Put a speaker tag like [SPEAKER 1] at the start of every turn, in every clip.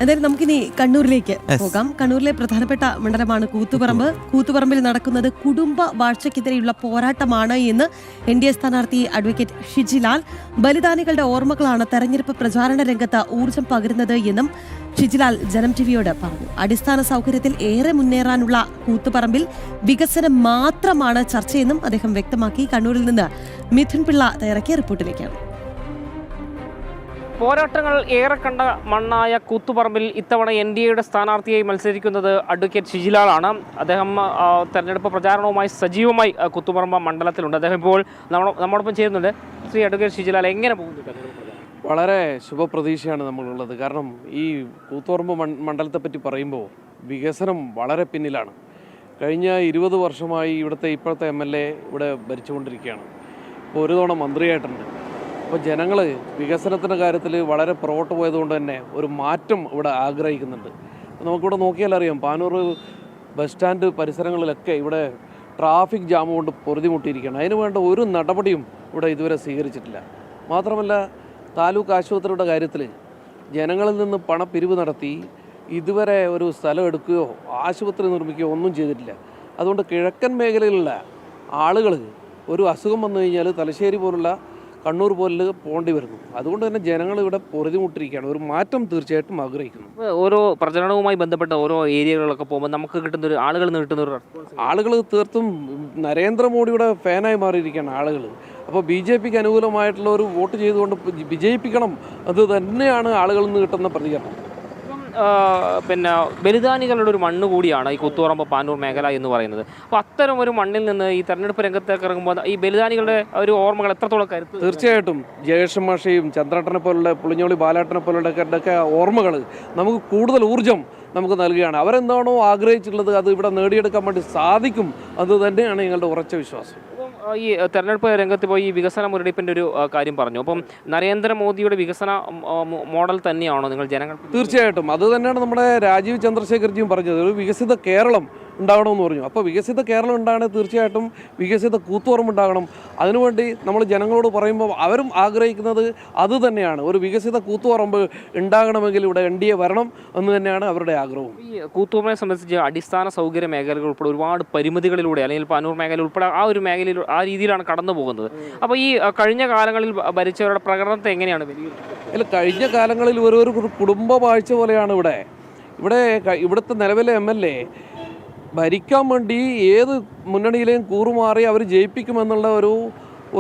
[SPEAKER 1] എന്തായാലും നമുക്കിനി കണ്ണൂരിലേക്ക് പോകാം. കണ്ണൂരിലെ പ്രധാനപ്പെട്ട മണ്ഡലമാണ് കൂത്തുപറമ്പ്. കൂത്തുപറമ്പിൽ നടക്കുന്നത് കുടുംബ വാഴ്ചയ്ക്കെതിരെയുള്ള പോരാട്ടമാണ് എന്ന് NDA സ്ഥാനാർത്ഥി അഡ്വക്കേറ്റ് ഷിജിലാൽ. ബലിദാനികളുടെ ഓർമ്മകളാണ് തെരഞ്ഞെടുപ്പ് പ്രചാരണ രംഗത്ത് ഊർജം പകരുന്നത് എന്നും ഷിജിലാൽ ജനം ടിവിയോട് പറഞ്ഞു. അടിസ്ഥാന സൗകര്യത്തിൽ ഏറെ മുന്നേറാനുള്ള കൂത്തുപറമ്പിൽ വികസനം മാത്രമാണ് ചർച്ചയെന്നും അദ്ദേഹം വ്യക്തമാക്കി. കണ്ണൂരിൽ നിന്ന് മിഥുൻ പിള്ള തയ്യാറാക്കിയ റിപ്പോർട്ടിലേക്കാണ്.
[SPEAKER 2] പോരാട്ടങ്ങൾ ഏറെ കണ്ട മണ്ണായ കൂത്തുപറമ്പിൽ ഇത്തവണ NDAയുടെ സ്ഥാനാർത്ഥിയായി മത്സരിക്കുന്നത് അഡ്വക്കേറ്റ് ഷിജിലാലാണ്. അദ്ദേഹം തെരഞ്ഞെടുപ്പ് പ്രചാരണവുമായി സജീവമായി കൂത്തുപറമ്പ് മണ്ഡലത്തിലുണ്ട്. അദ്ദേഹം ഇപ്പോൾ നമ്മോടൊപ്പം ചേരുന്നുണ്ട്. ശ്രീ അഡ്വക്കേറ്റ് ഷിജിലാൽ, എങ്ങനെ പോകുന്നു?
[SPEAKER 3] വളരെ ശുഭപ്രതീക്ഷയാണ് നമ്മളുള്ളത്. കാരണം ഈ കൂത്തുപറമ്പ് മണ്ഡലത്തെ പറ്റി പറയുമ്പോൾ വികസനം വളരെ പിന്നിലാണ്. കഴിഞ്ഞ 20 വർഷമായി ഇപ്പോഴത്തെ MLA ഇവിടെ ഭരിച്ചുകൊണ്ടിരിക്കുകയാണ്. ഇപ്പോൾ ഒരു തവണ മന്ത്രിയായിട്ടുണ്ട്. അപ്പോൾ ജനങ്ങൾ വികസനത്തിൻ്റെ കാര്യത്തിൽ വളരെ പുറകോട്ട് പോയതുകൊണ്ട് തന്നെ ഒരു മാറ്റം ഇവിടെ ആഗ്രഹിക്കുന്നുണ്ട്. നമുക്കിവിടെ നോക്കിയാൽ അറിയാം, പാനൂർ ബസ് സ്റ്റാൻഡ് പരിസരങ്ങളിലൊക്കെ ഇവിടെ ട്രാഫിക് ജാം കൊണ്ട് പൊറുതിമുട്ടിയിരിക്കുകയാണ്. അതിന് വേണ്ട ഒരു നടപടിയും ഇവിടെ ഇതുവരെ സ്വീകരിച്ചിട്ടില്ല. മാത്രമല്ല, താലൂക്ക് ആശുപത്രിയുടെ കാര്യത്തിൽ ജനങ്ങളിൽ നിന്ന് പണപ്പിരിവ് നടത്തി ഇതുവരെ ഒരു സ്ഥലം എടുക്കുകയോ ആശുപത്രി നിർമ്മിക്കുകയോ ഒന്നും ചെയ്തിട്ടില്ല. അതുകൊണ്ട് കിഴക്കൻ മേഖലയിലുള്ള ആളുകൾ ഒരു അസുഖം വന്നു കഴിഞ്ഞാൽ തലശ്ശേരി പോലുള്ള കണ്ണൂർ പോലെ പോകേണ്ടി വരുന്നു. അതുകൊണ്ട് തന്നെ ജനങ്ങൾ ഇവിടെ പൊറുതിമുട്ടിരിക്കുകയാണ്. ഒരു മാറ്റം തീർച്ചയായിട്ടും ആഗ്രഹിക്കുന്നു.
[SPEAKER 2] ഓരോ പ്രചരണവുമായി ബന്ധപ്പെട്ട ഓരോ ഏരിയകളിലൊക്കെ പോകുമ്പോൾ നമുക്ക് കിട്ടുന്ന ആളുകൾ
[SPEAKER 3] തീർത്തും നരേന്ദ്രമോദിയുടെ ഫാനായി മാറിയിരിക്കുകയാണ് ആളുകൾ. അപ്പോൾ BJPക്ക് അനുകൂലമായിട്ടുള്ള ഒരു വോട്ട് ചെയ്തുകൊണ്ട് വിജയിപ്പിക്കണം, അത് തന്നെയാണ് ആളുകളിൽ നിന്ന് കിട്ടുന്ന പ്രതികരണം.
[SPEAKER 2] പിന്നെ ബലിദാനികളുടെ ഒരു മണ്ണ് കൂടിയാണ് ഈ കൂത്തുപറമ്പ് പാനൂർ മേഖല എന്ന് പറയുന്നത്. അപ്പോൾ അത്തരം ഒരു മണ്ണിൽ നിന്ന് ഈ തെരഞ്ഞെടുപ്പ് രംഗത്തേക്ക് ഇറങ്ങുമ്പോൾ ഈ ബലിദാനികളുടെ ഒരു ഓർമ്മകൾ എത്രത്തോളം കരുത്ത്?
[SPEAKER 3] തീർച്ചയായിട്ടും ജയേഷ് മാഷയും ചന്ദ്രേട്ടനെ പോലുള്ള പുളിഞ്ഞോളി ബാലേട്ടനെ പോലുള്ളൊക്കെ ഓർമ്മകൾ നമുക്ക് കൂടുതൽ ഊർജ്ജം നമുക്ക് നൽകുകയാണ്. അവരെന്താണോ ആഗ്രഹിച്ചിട്ടുള്ളത് അത് ഇവിടെ നേടിയെടുക്കാൻ വേണ്ടി സാധിക്കും. അത് തന്നെയാണ് ഞങ്ങളുടെ ഉറച്ച വിശ്വാസം.
[SPEAKER 2] ഈ തെരഞ്ഞെടുപ്പ് രംഗത്ത് പോയി ഈ വികസന മുരടിപ്പിൻ്റെ ഒരു കാര്യം പറഞ്ഞു. അപ്പം നരേന്ദ്രമോദിയുടെ വികസന മോഡൽ തന്നെയാണോ നിങ്ങൾ ജനങ്ങൾ?
[SPEAKER 3] തീർച്ചയായിട്ടും അത് തന്നെയാണ് നമ്മുടെ രാജീവ് ചന്ദ്രശേഖർജിയും പറഞ്ഞത്. ഒരു വികസിത കേരളം ഉണ്ടാകണമെന്ന് പറഞ്ഞു. അപ്പോൾ വികസിത കേരളം ഉണ്ടാകണമെങ്കിൽ തീർച്ചയായിട്ടും വികസിത കൂത്തുപറമ്പ് ഉണ്ടാകണം. അതിനുവേണ്ടി നമ്മൾ ജനങ്ങളോട് പറയുമ്പോൾ അവരും ആഗ്രഹിക്കുന്നത് അത് തന്നെയാണ്. ഒരു വികസിത കൂത്തുപറമ്പ് ഉണ്ടാകണമെങ്കിൽ ഇവിടെ NDA വരണം എന്ന് തന്നെയാണ് അവരുടെ ആഗ്രഹവും.
[SPEAKER 2] ഈ കൂത്തുപറമ്പിനെ സംബന്ധിച്ച് അടിസ്ഥാന സൗകര്യ മേഖലകൾ ഉൾപ്പെടെ ഒരുപാട് പരിമിതികളിലൂടെ, അല്ലെങ്കിൽ പാനൂർ മേഖല ഉൾപ്പെടെ ആ ഒരു മേഖലയിൽ ആ രീതിയിലാണ് കടന്നു പോകുന്നത്. അപ്പോൾ ഈ കഴിഞ്ഞ കാലങ്ങളിൽ ഭരിച്ചവരുടെ പ്രകടനത്തെ എങ്ങനെയാണ്
[SPEAKER 3] വിലയിരുത്തുന്നത്? കഴിഞ്ഞ കാലങ്ങളിൽ ഒരു കുടുംബ വാഴ്ച പോലെയാണ് ഇവിടുത്തെ നിലവിലെ MLA ഭരിക്കാൻ വേണ്ടി ഏത് മുന്നണിയിലെയും കൂറുമാറി അവർ ജയിപ്പിക്കുമെന്നുള്ള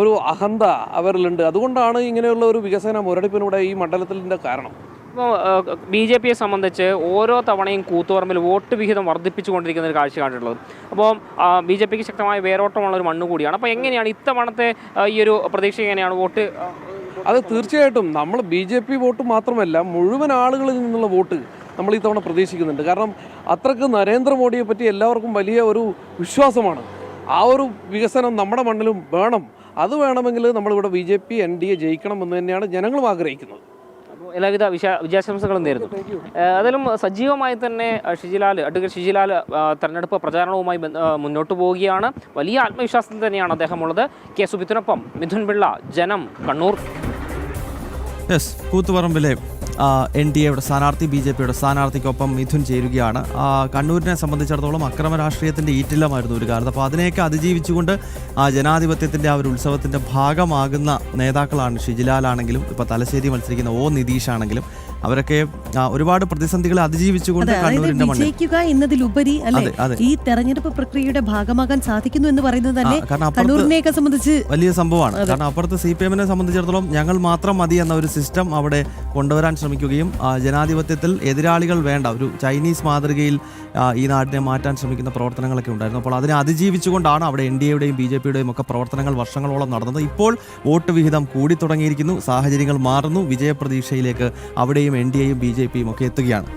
[SPEAKER 3] ഒരു അഹന്ത അവരിലുണ്ട്. അതുകൊണ്ടാണ് ഇങ്ങനെയുള്ള ഒരു വികസന മുരടിപ്പിലൂടെ ഈ മണ്ഡലത്തിൻ്റെ കാരണം.
[SPEAKER 2] ഇപ്പോൾ BJPയെ സംബന്ധിച്ച് ഓരോ തവണയും കൂത്തുപറമ്പിൽ വോട്ട് വിഹിതം വർദ്ധിപ്പിച്ചുകൊണ്ടിരിക്കുന്ന ഒരു കാഴ്ച കണ്ടിട്ടുള്ളത്. അപ്പോൾ BJPക്ക് ശക്തമായ വേരോട്ടമുള്ള ഒരു മണ്ണ് കൂടിയാണ്. അപ്പോൾ എങ്ങനെയാണ് ഇത്തവണത്തെ ഈ ഒരു പ്രതീക്ഷ, എങ്ങനെയാണ് വോട്ട്?
[SPEAKER 3] അത് തീർച്ചയായിട്ടും നമ്മൾ BJP വോട്ട് മാത്രമല്ല, മുഴുവൻ ആളുകളിൽ നിന്നുള്ള വോട്ട് നമ്മൾ ഈ തവണ പ്രതീക്ഷിക്കുന്നുണ്ട്. കാരണം അത്രയ്ക്ക് നരേന്ദ്രമോദിയെ പറ്റി എല്ലാവർക്കും വലിയ ഒരു വിശ്വാസമാണ്. ആ ഒരു വികസനം നമ്മുടെ മണ്ണിലും വേണം. അത് വേണമെങ്കിൽ നമ്മളിവിടെ BJP NDA ജയിക്കണം എന്ന് തന്നെയാണ് ജനങ്ങളും ആഗ്രഹിക്കുന്നത്.
[SPEAKER 2] അപ്പോൾ എല്ലാവിധ വിജയാശംസകളും നേരുന്നു. അതിലും സജീവമായി തന്നെ അഡ്വക്കേറ്റ് ഷിജിലാൽ തെരഞ്ഞെടുപ്പ് പ്രചാരണവുമായി മുന്നോട്ട് പോവുകയാണ്. വലിയ ആത്മവിശ്വാസത്തിൽ തന്നെയാണ് അദ്ദേഹമുള്ളത്. കെ സുബിത്തിനൊപ്പം മിഥുൻ പിള്ള, ജനം, കണ്ണൂർ.
[SPEAKER 4] കൂത്തുപറമ്പിലെ NDAയുടെ സ്ഥാനാർത്ഥി BJPയുടെ സ്ഥാനാർത്ഥിക്കൊപ്പം മിഥുൻ ചേരുകയാണ്. കണ്ണൂരിനെ സംബന്ധിച്ചിടത്തോളം അക്രമ രാഷ്ട്രീയത്തിൻ്റെ ഈറ്റില്ലമായിരുന്നു ഒരു കാലത്ത്. അപ്പോൾ അതിനെയൊക്കെ അതിജീവിച്ചുകൊണ്ട് ജനാധിപത്യത്തിൻ്റെ ആ ഒരു ഉത്സവത്തിൻ്റെ ഭാഗമാകുന്ന നേതാക്കളാണ് ഷിജിലാലാണെങ്കിലും ഇപ്പോൾ തലശ്ശേരി മത്സരിക്കുന്ന നിതീഷ് ആണെങ്കിലും. അവരൊക്കെ ഒരുപാട് പ്രതിസന്ധികളെ അതിജീവിച്ചുകൊണ്ട് കണ്ണൂരിന്റെ
[SPEAKER 1] വിജയിക്കുക എന്നതിലുപരി ഈ തെരഞ്ഞെടുപ്പ് പ്രക്രിയയുടെ ഭാഗമാകാൻ സാധിക്കുന്നു എന്ന് പറയുന്നത് തന്നെ കണ്ണൂരിനെയൊക്കെ സംബന്ധിച്ച്
[SPEAKER 4] വലിയ സംഭവമാണ്. കാരണം അപ്പുറത്ത് CPM-നെ സംബന്ധിച്ചിടത്തോളം ഞങ്ങൾ മാത്രം മതി എന്ന ഒരു സിസ്റ്റം അവിടെ കൊണ്ടുവരാൻ ശ്രമിക്കുകയും ജനാധിപത്യത്തിൽ എതിരാളികൾ വേണ്ട, ഒരു ചൈനീസ് മാതൃകയിൽ ഈ നാടിനെ മാറ്റാൻ ശ്രമിക്കുന്ന പ്രവർത്തനങ്ങളൊക്കെ ഉണ്ടായിരുന്നു. അപ്പോൾ അതിനെ അതിജീവിച്ചുകൊണ്ടാണ് അവിടെ NDAയുടെയും BJPയുടെയും ഒക്കെ പ്രവർത്തനങ്ങൾ വർഷങ്ങളോളം നടന്നത്. ഇപ്പോൾ വോട്ട് വിഹിതം കൂടി തുടങ്ങിയിരിക്കുന്നു, സാഹചര്യങ്ങൾ മാറുന്നു, വിജയപ്രതീക്ഷയിലേക്ക് അവിടെയും NDAയും BJPയും ഒക്കെ എത്തുകയാണ്.